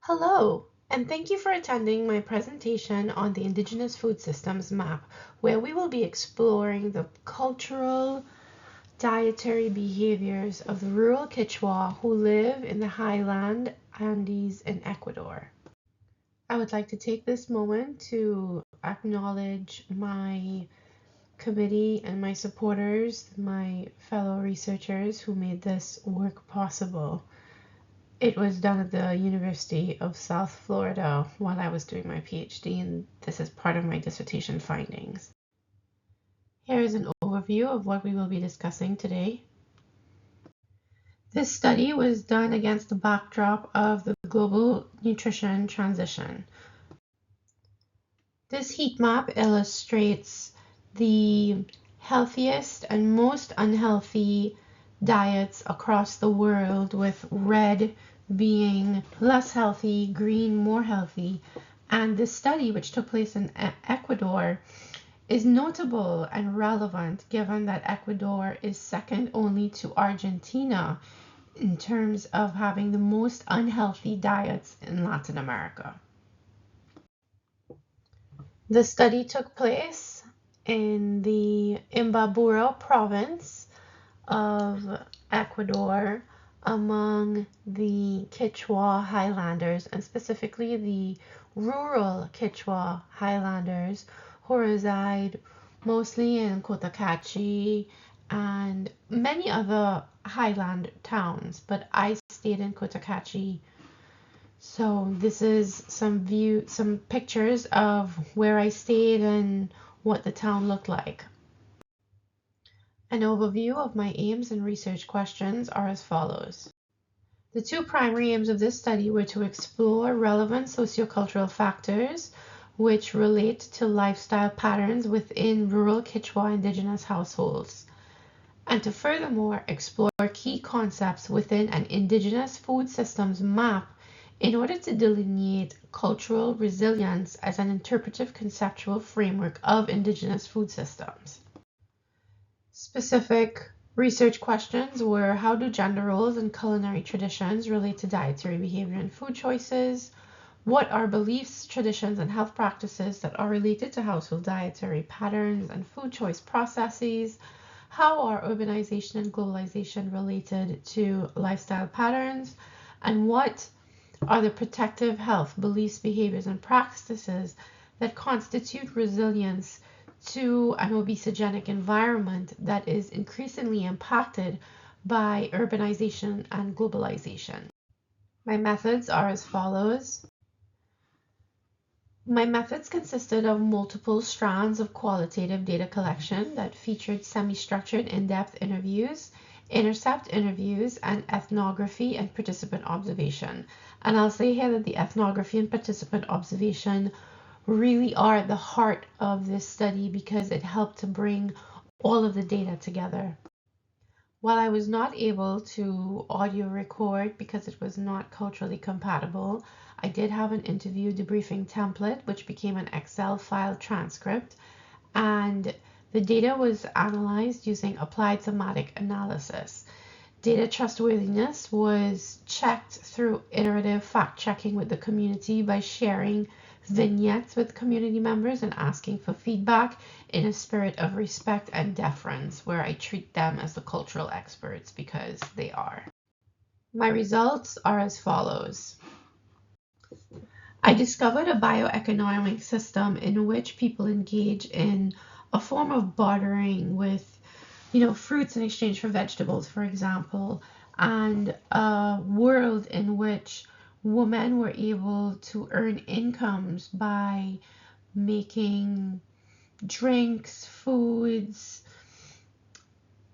Hello, and thank you for attending my presentation on the Indigenous Food Systems Map, where we will be exploring the cultural, dietary behaviors of the rural Quechua who live in the highland Andes in Ecuador. I would like to take this moment to acknowledge my committee and my supporters, my fellow researchers who made this work possible. It was done at the University of South Florida while I was doing my PhD, and this is part of my dissertation findings. Here is an overview of what we will be discussing today. This study was done against the backdrop of the global nutrition transition. This heat map illustrates the healthiest and most unhealthy diets across the world, with red being less healthy, green more healthy. And this study, which took place in Ecuador, is notable and relevant given that Ecuador is second only to Argentina in terms of having the most unhealthy diets in Latin America. The study took place in the Imbabura province of Ecuador among the Quechua Highlanders, and specifically the rural Quechua Highlanders who reside mostly in Cotacachi and many other highland towns, but I stayed in Cotacachi. So this is some pictures of where I stayed and what the town looked like. An overview of my aims and research questions are as follows. The two primary aims of this study were to explore relevant sociocultural factors which relate to lifestyle patterns within rural Quechua Indigenous households, and to furthermore explore key concepts within an Indigenous food systems map in order to delineate cultural resilience as an interpretive conceptual framework of Indigenous food systems. Specific research questions were: how do gender roles and culinary traditions relate to dietary behavior and food choices? What are beliefs, traditions, and health practices that are related to household dietary patterns and food choice processes? How are urbanization and globalization related to lifestyle patterns? And what are the protective health beliefs, behaviors, and practices that constitute resilience to an obesogenic environment that is increasingly impacted by urbanization and globalization? My methods are as follows. My methods consisted of multiple strands of qualitative data collection that featured semi-structured in-depth interviews, intercept interviews, and ethnography and participant observation. And I'll say here that the ethnography and participant observation really are at the heart of this study because it helped to bring all of the data together. While I was not able to audio record because it was not culturally compatible, I did have an interview debriefing template, which became an Excel file transcript, and the data was analyzed using applied semantic analysis. Data trustworthiness was checked through iterative fact-checking with the community by sharing vignettes with community members and asking for feedback in a spirit of respect and deference, where I treat them as the cultural experts because they are. My results are as follows. I discovered a bioeconomic system in which people engage in a form of bartering with, fruits in exchange for vegetables, for example, and a world in which women were able to earn incomes by making drinks, foods,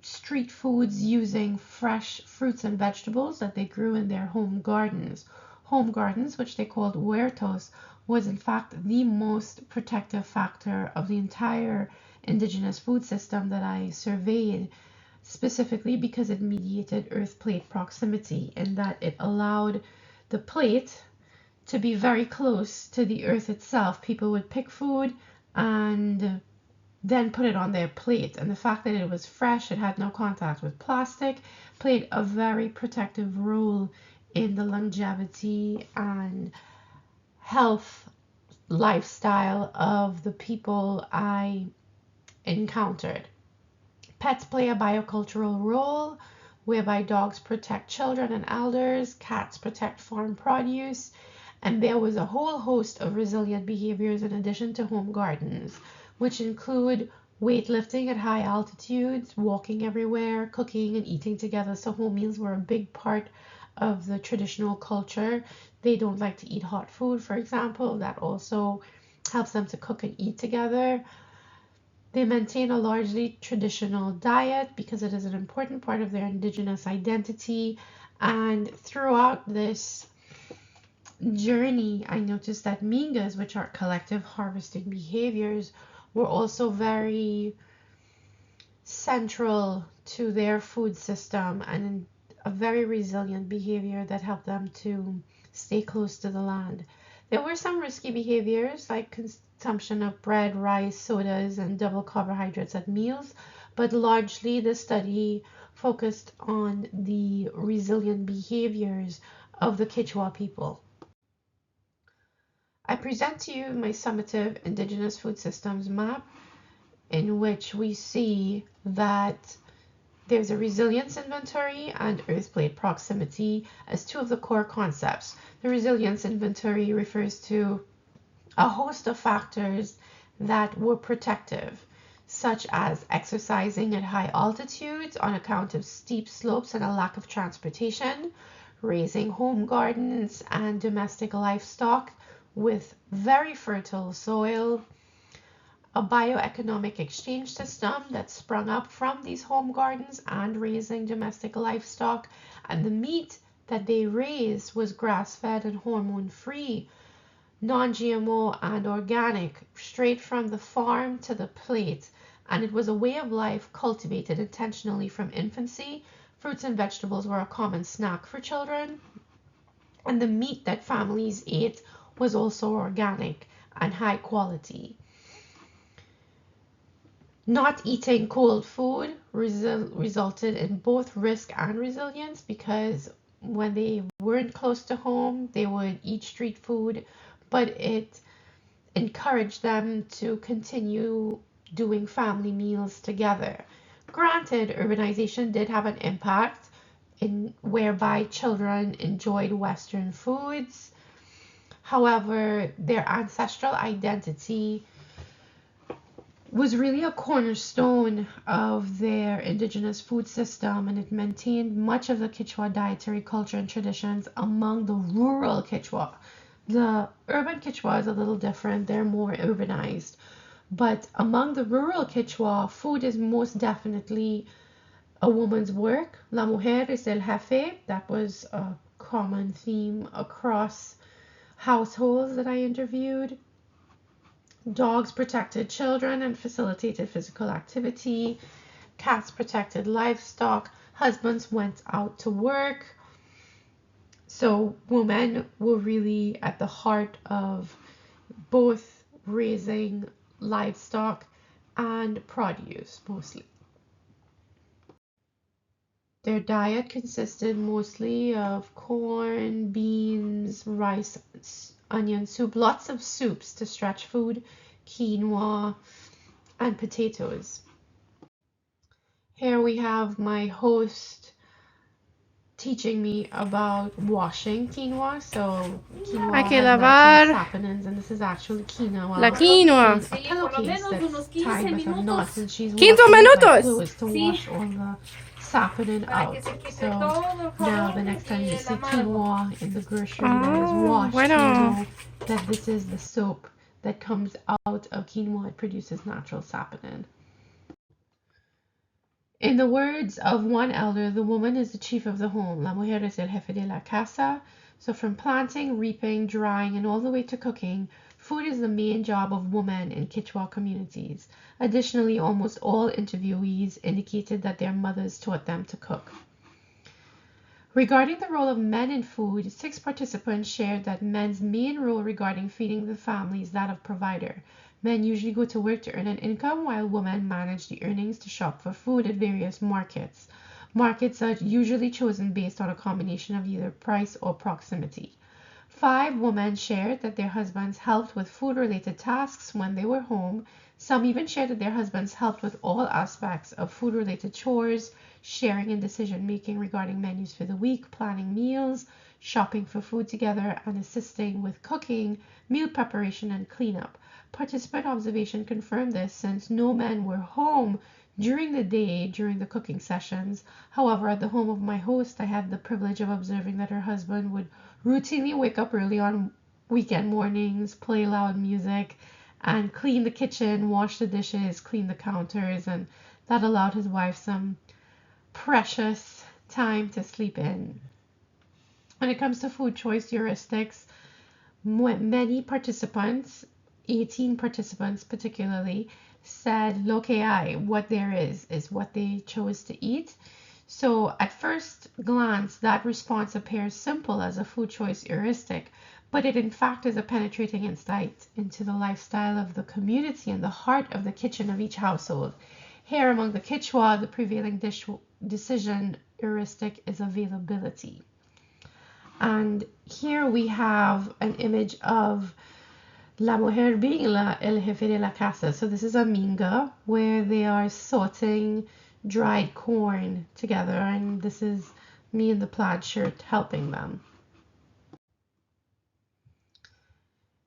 street foods using fresh fruits and vegetables that they grew in their home gardens. Home gardens, which they called huertos, was in fact the most protective factor of the entire indigenous food system that I surveyed, specifically because it mediated earth plate proximity, in that it allowed the plate to be very close to the earth itself. People would pick food and then put it on their plate, and the fact that it was fresh, it had no contact with plastic, played a very protective role in the longevity and health lifestyle of the people I encountered. Pets play a biocultural role whereby dogs protect children and elders, cats protect farm produce, and there was a whole host of resilient behaviors in addition to home gardens, which include weightlifting at high altitudes, walking everywhere, cooking and eating together. So home meals were a big part of the traditional culture. They don't like to eat hot food, for example. That also helps them to cook and eat together. They maintain a largely traditional diet because it is an important part of their indigenous identity. And throughout this journey, I noticed that mingas, which are collective harvesting behaviors, were also very central to their food system and a very resilient behavior that helped them to stay close to the land. There were some risky behaviors like consumption of bread, rice, sodas, and double carbohydrates at meals, but largely the study focused on the resilient behaviors of the Quechua people. I present to you my summative Indigenous food systems map, in which we see that there's a resilience inventory and earth plate proximity as two of the core concepts. The resilience inventory refers to a host of factors that were protective, such as exercising at high altitudes on account of steep slopes and a lack of transportation, raising home gardens and domestic livestock with very fertile soil, a bioeconomic exchange system that sprung up from these home gardens and raising domestic livestock, and the meat that they raised was grass-fed and hormone-free, non-GMO and organic, straight from the farm to the plate, and it was a way of life cultivated intentionally from infancy. Fruits and vegetables were a common snack for children, and the meat that families ate was also organic and high quality. Not eating cold food resulted in both risk and resilience, because when they weren't close to home, they would eat street food, but it encouraged them to continue doing family meals together. Granted, urbanization did have an impact in whereby children enjoyed Western foods. However, their ancestral identity was really a cornerstone of their indigenous food system, and it maintained much of the Quechua dietary culture and traditions among the rural Quechua. The urban Quechua is a little different, they're more urbanized. But among the rural Quechua, food is most definitely a woman's work. La mujer es el jefe. That was a common theme across households that I interviewed. Dogs protected children and facilitated physical activity. Cats protected livestock. Husbands went out to work. So women were really at the heart of both raising livestock and produce mostly. Their diet consisted mostly of corn, beans, rice, onion soup, lots of soups to stretch food, quinoa, and potatoes. Here we have my host teaching me about washing quinoa. So quinoa Hay que has lavar natural saponins, and this is actually quinoa. la quinoa. A pillowcase that's tied with a knot, and she's 15 washing it with minutos. fluids to wash all the saponin out. So now the next time you see quinoa in the grocery that is washed, bueno. you know that this is the soap that comes out of quinoa. It produces natural saponin. In the words of one elder, the woman is the chief of the home. La mujer es el jefe de la casa. So from planting, reaping, drying, and all the way to cooking, food is the main job of women in Quechua communities. Additionally, almost all interviewees indicated that their mothers taught them to cook. Regarding the role of men in food, 6 participants shared that men's main role regarding feeding the family is that of provider. Men usually go to work to earn an income, while women manage the earnings to shop for food at various markets. Markets are usually chosen based on a combination of either price or proximity. 5 women shared that their husbands helped with food-related tasks when they were home. Some even shared that their husbands helped with all aspects of food-related chores, sharing in decision-making regarding menus for the week, planning meals, shopping for food together, and assisting with cooking, meal preparation, and cleanup. Participant observation confirmed this since no men were home during the day during the cooking sessions. However, at the home of my host, I had the privilege of observing that her husband would routinely wake up early on weekend mornings, play loud music, and clean the kitchen, wash the dishes, clean the counters, and that allowed his wife some precious time to sleep in. When it comes to food choice heuristics, many participants, 18 participants particularly, said lo que hay, what there is what they chose to eat. So at first glance, that response appears simple as a food choice heuristic, but it in fact is a penetrating insight into the lifestyle of the community and the heart of the kitchen of each household. Here among the Quechua, the prevailing decision heuristic is availability. And here we have an image of La mujer being el jefe de la casa. So this is a minga where they are sorting dried corn together, and this is me in the plaid shirt helping them.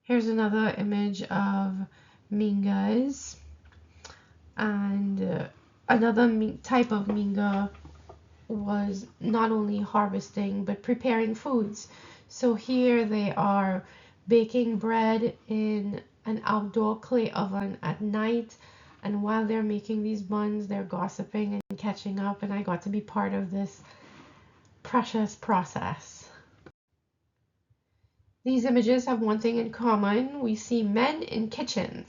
Here's another image of mingas, and another type of minga was not only harvesting but preparing foods. So here they are baking bread in an outdoor clay oven at night, and while they're making these buns, they're gossiping and catching up, and I got to be part of this precious process. These images have one thing in common. We see men in kitchens.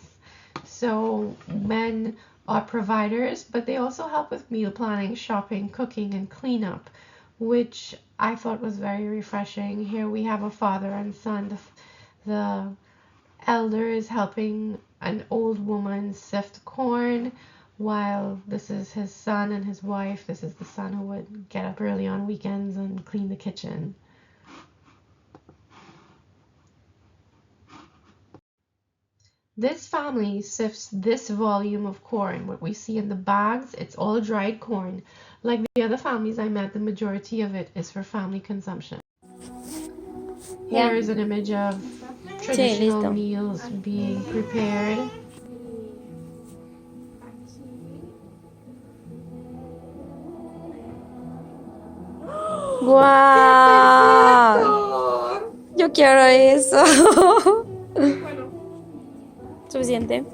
So men are providers, but they also help with meal planning, shopping, cooking, and cleanup, which I thought was very refreshing. Here we have a father and son. The elder is helping an old woman sift corn, while this is his son and his wife. This is the son who would get up early on weekends and clean the kitchen. This family sifts this volume of corn. What we see in the bags, it's all dried corn. Like the other families I met, the majority of it is for family consumption. Here is an image of traditional meals being prepared. ¡Guau! Yo quiero eso. Suficiente.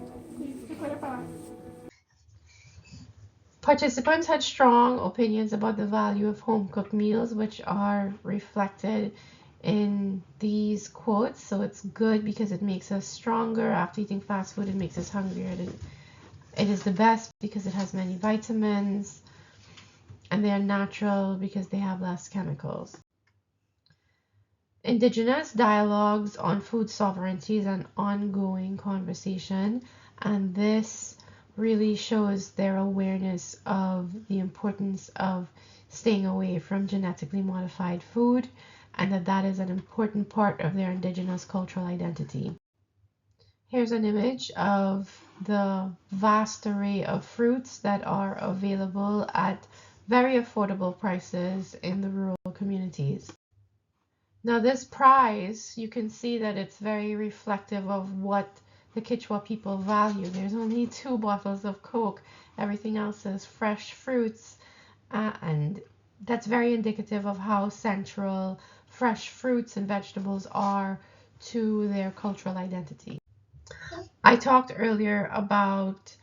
Participants had strong opinions about the value of home-cooked meals, which are reflected in these quotes. So it's good because it makes us stronger. After eating fast food, it makes us hungrier. It is the best because it has many vitamins, and they are natural because they have less chemicals. Indigenous dialogues on food sovereignty is an ongoing conversation, and this really shows their awareness of the importance of staying away from genetically modified food, and that is an important part of their Indigenous cultural identity. Here's an image of the vast array of fruits that are available at very affordable prices in the rural communities. Now this prize, you can see that it's very reflective of what the Quechua people value. There's only 2 bottles of Coke. Everything else is fresh fruits, and that's very indicative of how central fresh fruits and vegetables are to their cultural identity. I talked earlier about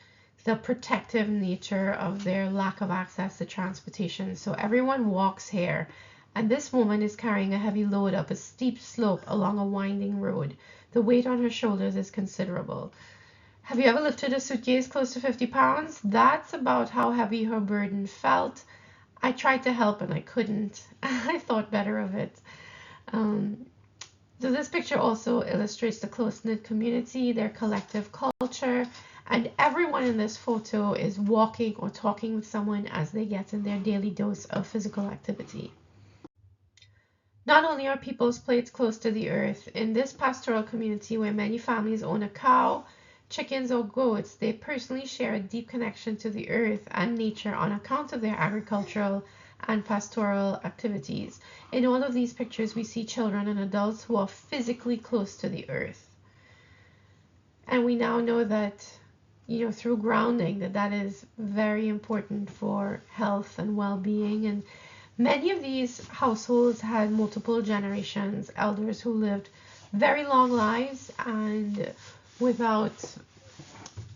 the protective nature of their lack of access to transportation. So everyone walks here, and this woman is carrying a heavy load up a steep slope along a winding road. The weight on her shoulders is considerable. Have you ever lifted a suitcase close to 50 pounds? That's about how heavy her burden felt. I tried to help and I couldn't. I thought better of it. So this picture also illustrates the close-knit community, their collective culture, And everyone in this photo is walking or talking with someone as they get in their daily dose of physical activity. Not only are people's plates close to the earth, in this pastoral community where many families own a cow, chickens, or goats, they personally share a deep connection to the earth and nature on account of their agricultural and pastoral activities. In all of these pictures, we see children and adults who are physically close to the earth. And we now know that, through grounding, that is very important for health and well-being. And many of these households had multiple generations, elders who lived very long lives and without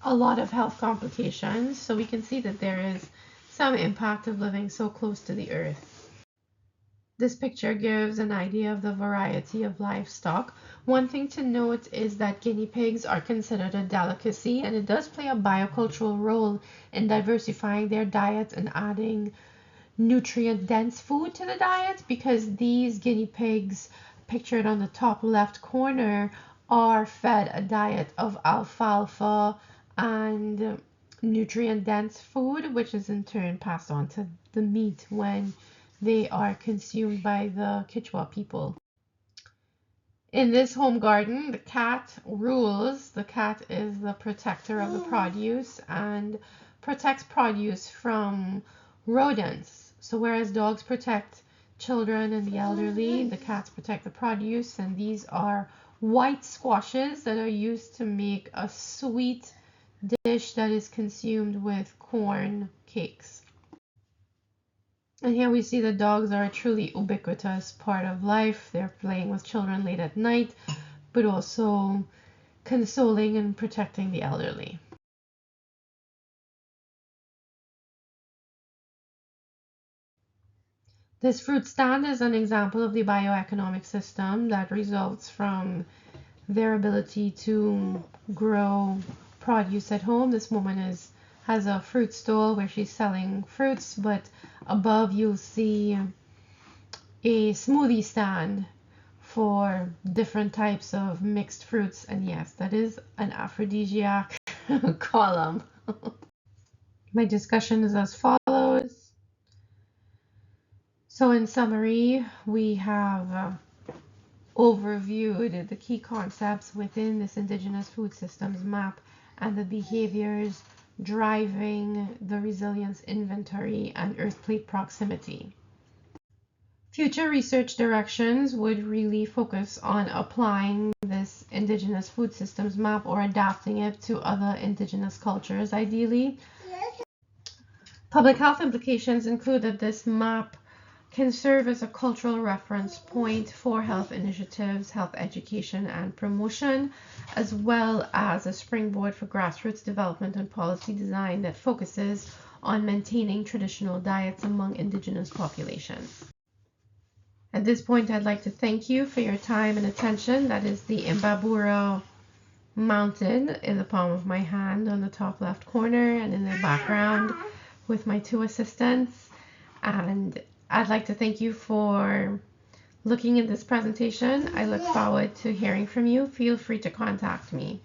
a lot of health complications. So we can see that there is some impact of living so close to the earth. This picture gives an idea of the variety of livestock. One thing to note is that guinea pigs are considered a delicacy, and it does play a biocultural role in diversifying their diet and adding nutrient-dense food to the diet, because these guinea pigs, pictured on the top left corner, are fed a diet of alfalfa and nutrient-dense food, which is in turn passed on to the meat when they are consumed by the Quechua people. In this home garden, the cat rules. The cat is the protector of the produce and protects produce from rodents. So whereas dogs protect children and the elderly, the cats protect the produce, and these are white squashes that are used to make a sweet dish that is consumed with corn cakes. And here we see the dogs are a truly ubiquitous part of life. They're playing with children late at night, but also consoling and protecting the elderly. This fruit stand is an example of the bioeconomic system that results from their ability to grow produce at home. This woman has a fruit stall where she's selling fruits, but above you'll see a smoothie stand for different types of mixed fruits, and yes, that is an aphrodisiac column. My discussion is as follows. So in summary, we have overviewed the key concepts within this Indigenous food systems map and the behaviors driving the resilience inventory and earth plate proximity. Future research directions would really focus on applying this Indigenous food systems map or adapting it to other Indigenous cultures, ideally. Public health implications include that this map can serve as a cultural reference point for health initiatives, health education and promotion, as well as a springboard for grassroots development and policy design that focuses on maintaining traditional diets among Indigenous populations. At this point, I'd like to thank you for your time and attention. That is the Imbabura mountain in the palm of my hand on the top left corner, and in the background with my two assistants. And I'd like to thank you for looking at this presentation. I look forward to hearing from you. Feel free to contact me.